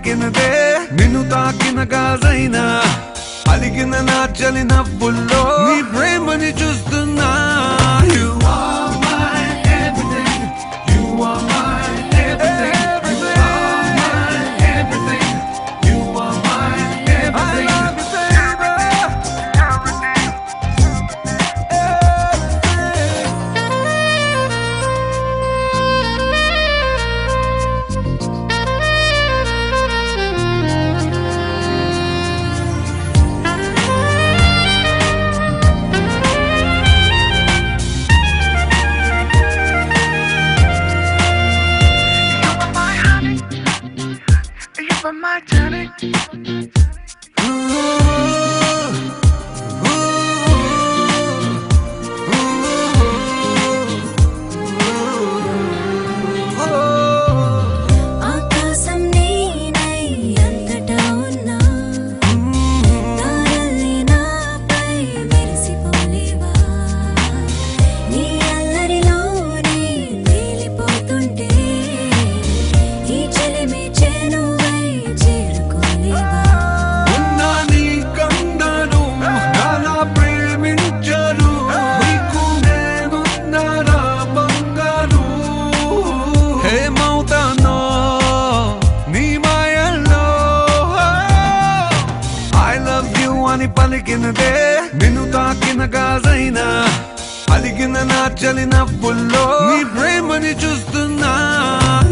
పలికినదే నిన్ను తాకిన గాజైనా అలిగిన నా చలి నవ్వుల్లో నీ ప్రేమని చూస్తున్నా. You are my everything. You are my everything. You are my everything. You are my everything. I love you, baby. My tonic. ఆకాశం నీనై అంతటా ఉన్నా తారల్ని నాపై మెరిసిపోలేవా నీ అల్లరిలోనే తేలిపోతుంటే ఈ చెలిమి చేనువై చేరుకోలేవా ఉన్నా నీ కండను నాలా ప్రేమించరు నీకు నేనున్నారా బంగారు హేమవుతానో నీ మాయల్లో I love you అని పలికినదే నిన్ను తాకిన గాజైనా అలిగిన నా చలి నవ్వుల్లో నీ ప్రేమని చూస్తున్నా.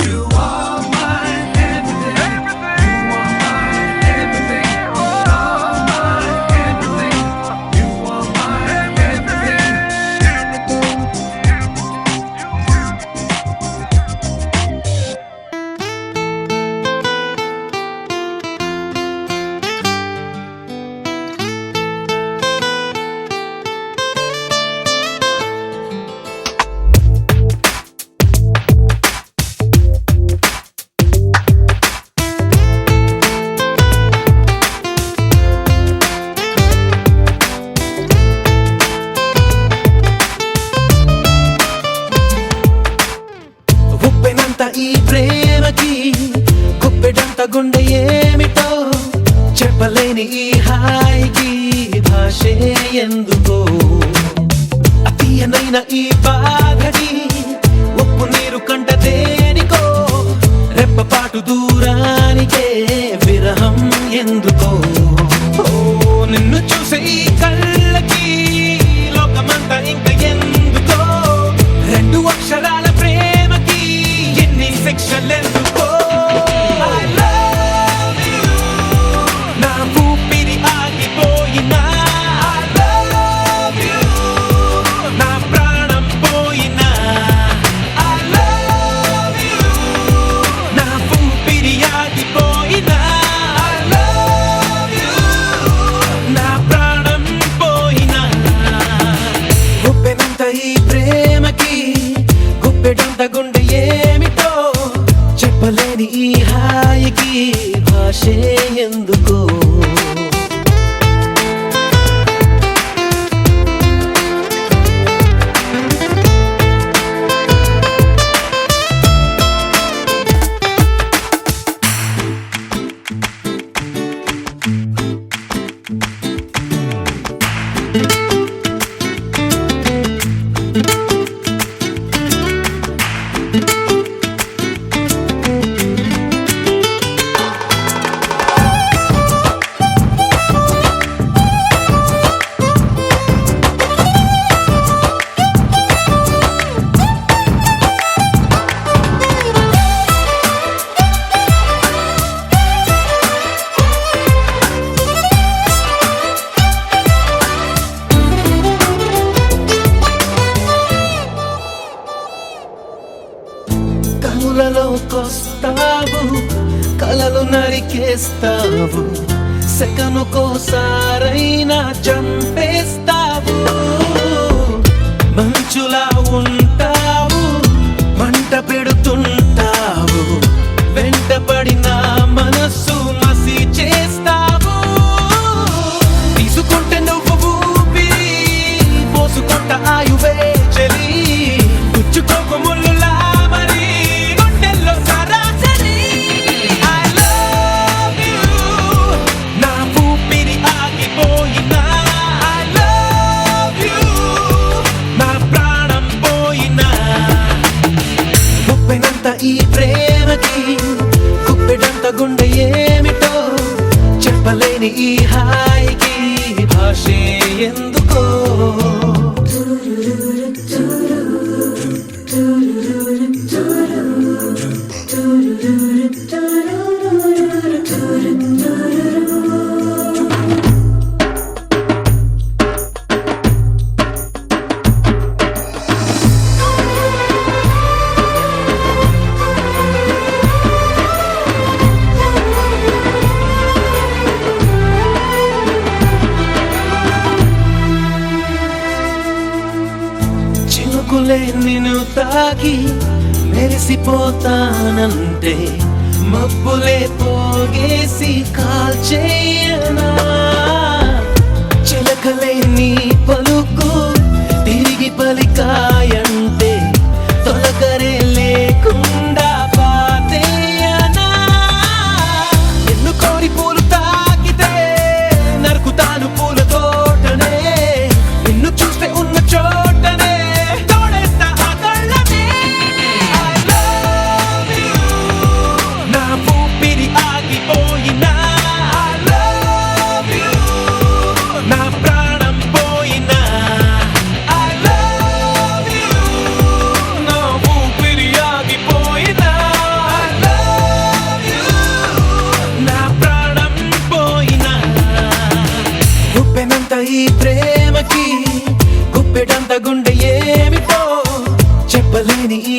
You are my everything. You are my everything. You are my everything. You are my everything. ఉప్పెనంత ఈ ప్రేమకి గుప్పెడంత గుండె ఏమిటో చెప్పలేని ఈ హాయికి భాషే ఎందుకో అతీయనైన ఈ బాధకి ఉప్పు నీరు కంట దేనికో రెప్పపాటు దూరానికే విరహం ఎందుకో ఓ నిన్ను చూసే ఈ కళ్ళకి లోకమంతా ఇంక ఎందుకో రెండు అక్షరాల ప్రేమకి ఎన్ని శిక్షలెందుకో I love you. నా ఊపిరి ఆగిపోయినా I love you. నా ప్రాణం పోయినా I love you. నా ఊపిరి ఆగిపోయినా I love you. నా ప్రాణం పోయినా గుప్పెనంత ఈ ప్రేమకి గుప్పెడంత గుండె ఏమిటో చెప్పలేని ఈ హాయికి భాషే ఎందుకో కనులలోకొస్తావు కలలు నరికేస్తావు సెకనుకోసారైనా చంపేస్తావు మంచులా ఉంటావు మంట పెడుతుంటావు వెంటపడిన మనస్సు మసి చేస్తావు తీసుకుంటే నువ్వు ఊపిరి పోసుకుంట ఆయువే చెలి పుచ్చుకోకు ముళ్ళులా మరి గుండెల్లో సరాసరి I love ఏమిటో చెప్పలేని ఈ హాయికి భాషే ఎందుకో. చినుకులే నిన్ను తాకి మెరిసిపోతానంటే మబ్బులే పోగేసి కాల్చేయనా. చిలకలే నీ పలుకు తిరిగి పలికాయంటే తొలకరే లేకుండా పాతేయనా. ఎన్ను కోరి పూలు తాకితే నరుకుతాను పూల తోటనే. నిన్ను చూస్తే ఉన్న చోటనే తోడేస్తా ఆ కళ్ళనే. I love you. నా ఊపిరి ఆగిపోయినా I love you. నా ప్రాణం పోయినా I love you. నా ఊపిరి ఆగిపోయినా I love you. నా ప్రాణం పోయినా. గుప్పెనంత ఈ ప్రేమకి గుప్పెడంత గుండె ఏమిటో చెప్పలేని ఈ